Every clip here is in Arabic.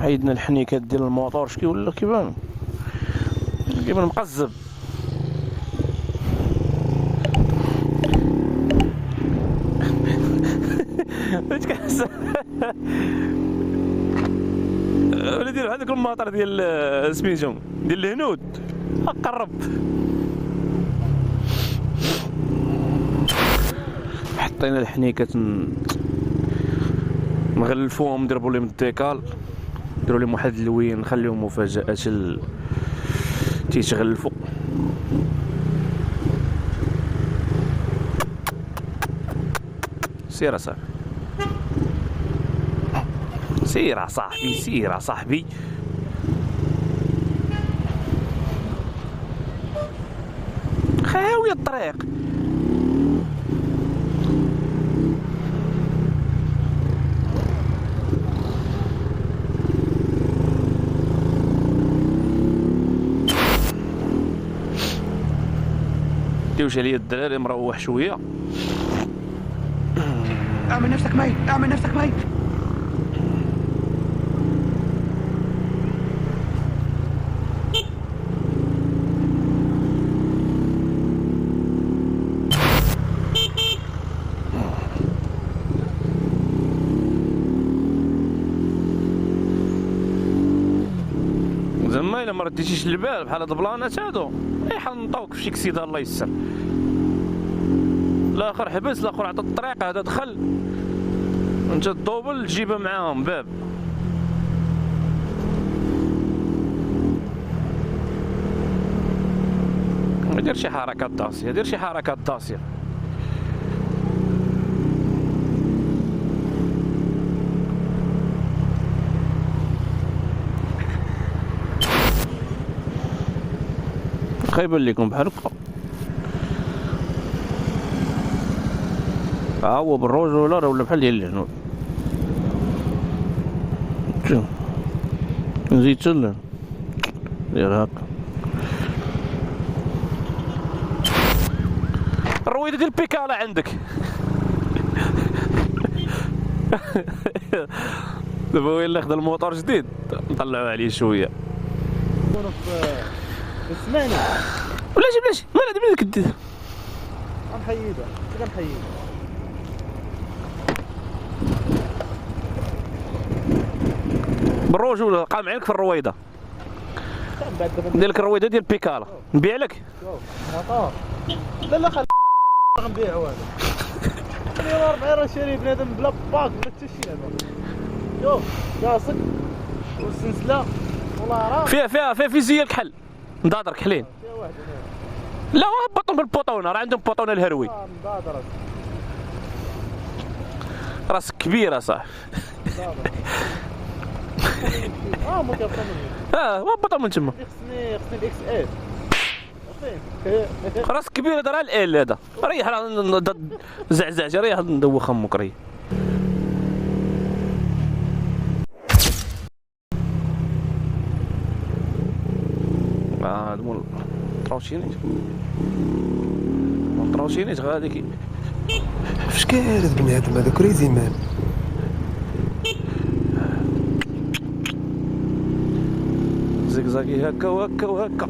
عيدنا الحنيكات ديال الموطور شكي ولا كيبان مقزب. فاش كنحس وليدي بحال داك المطر ديال سميتهم ديال الهنود قرب. حطينا الحنيكات نغلفوهم نضربوا لهم الديكال نديروا لهم واحد اللوين نخليهم مفاجاه تيتغلفوا. سير صاحبي سير صاحبي سير صاحبي. خاوية الطريق. ديوش عليا الدراري مروح شويه. اعمل نفسك ميت اعمل نفسك ميت. زعما الا ما رديتيش البال بحال هاد البلانات هادو يحنطوك في شي كسيده الله يسر. الاخر حبس الاخر عطى الطريق هذا دخل انت الدوبل تجيبها معاهم باب. دير شي حركات داسيه دير شي حركات داسيه. خايبان لكم بحال هكا. هو بالرجوله راه ولا بحال ديال الهنود. شوف نزيد تلن دير هكا. الرويده ديال البيكالا عندك. دابا هو اللي خدا الموطور جديد نطلعو عليه شويه. اسمعني بلاش مال هادي بلاتك دير غنحيدها غنحيدها. بالرجوله قام عينك في الرويده. ندير لك الرويده ديال البيكالا نبيع لك. موطور لا لا خلي غنبيعو هذا. انا 40 راه شاري بنادم بلا باك بلا حتى شي هذا. شوف راسك والسلسله والله راه فيها فيزيا الكحل مضادر كحلين. فيها واحد هنا. لا هبطهم بالبوطونه راه عندهم بوطونه الهروي. مضادر راسك كبير اصاحبي. ما كيفهمني. هبطهم من تما. خصني الاكس اس. راسك كبير هذا راه ال هذا ريح راه زعزع ريح ندوخ امك ريح. هادو التروشينيت غادي فاش كاين هاد بنادم هذا كريزي مان. زقزاقي هكا وهكا وهكا.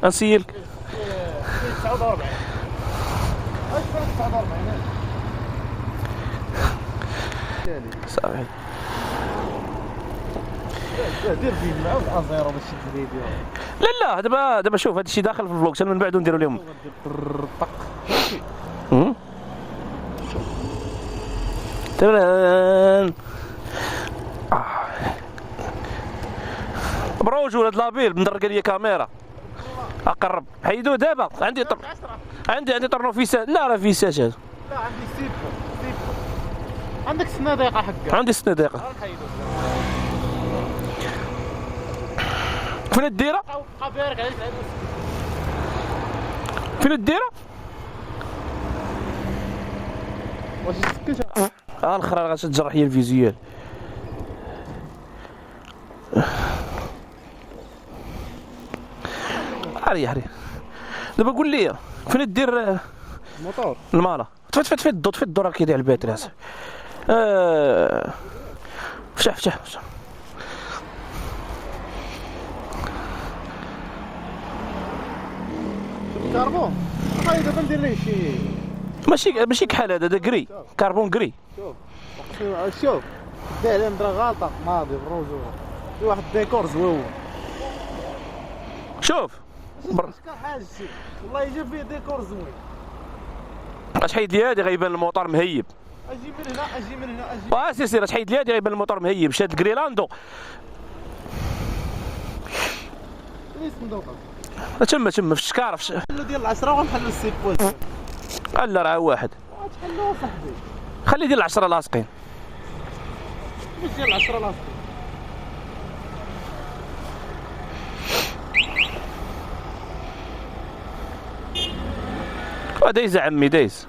نسيلك 49 صافي دير فيديو عاود ازيرو باش تشد الفيديو. لا دابا شوف هادشي داخل في الفلوق من بعد نديرو لهم. تران بروجو هاد لابيل مدرقه ليا كاميرا اقرب حيدوه دابا. عندي طرنوفيسات. لا راه فيسات هذا. لا عندي سيبو عندك الصناديقه حقها. عندي الصناديقه. فين الديره؟ بارك عليك فين الديره؟ واش سكتها؟ الاخرى راه غتجرح لي الفيزيوال. ريح دابا قول لي فين دير الموتور المالا؟ تفت الضو راه كيدير البيت راس. فتح. الكربون هاي دابا ندير ليه شي ماشي كحال هذا كري كربون كري. شوف دير عليه ندير غلطه ناضي بروج في واحد الديكور زوين شوف شكون حاجه والله يجيب فيه ديكور زوين. اش حيد لي هادي غيبان الموطور مهيب. اجي من هنا سير اش حيد لي هادي غيبان الموطور مهيب. شاد كريلاندو ليش مدوقه تما في الشكاره نحلو ديال 10 ونحلو السيت بوينت. لا راه واحد. تحلوها صاحبي خلي ديال 10 لاصقين. مش ديال 10 لاصقين. دايز عمي دايز.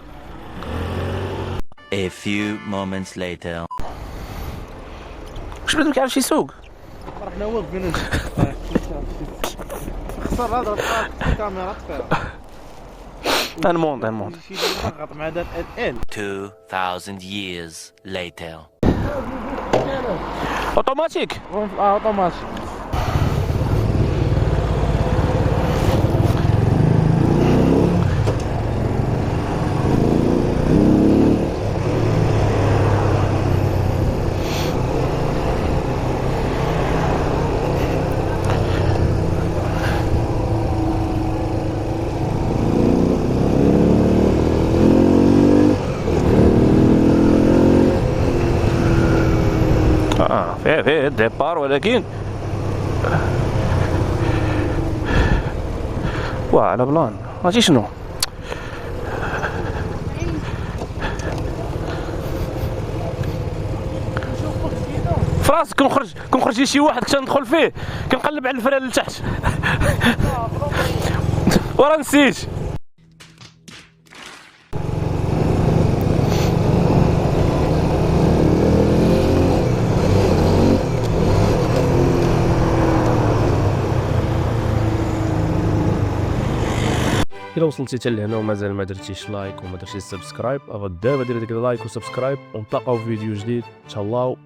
A few moments later. واش بنادم كيعرف يسوق؟ رحنا واقفين خسر هذا الكاميرا تفاهم. نموند شي ضغط مع هذا ال 2000 years later. اوتوماتيك. اوتوماتيك. فيه الديبار ولكن واه على بلان ماشي شنو فراسك كنخرج لشي واحد كنت ندخل فيه كنقلب على الفران لتحت ورا نسيت. الا وصلتي حتى لهنا ومازال ما درتيش لايك وما درتيش سبسكرايب، دابا دير ديك اللايك وسبسكرايب ونتلاقاو في فيديو جديد. تهلاو.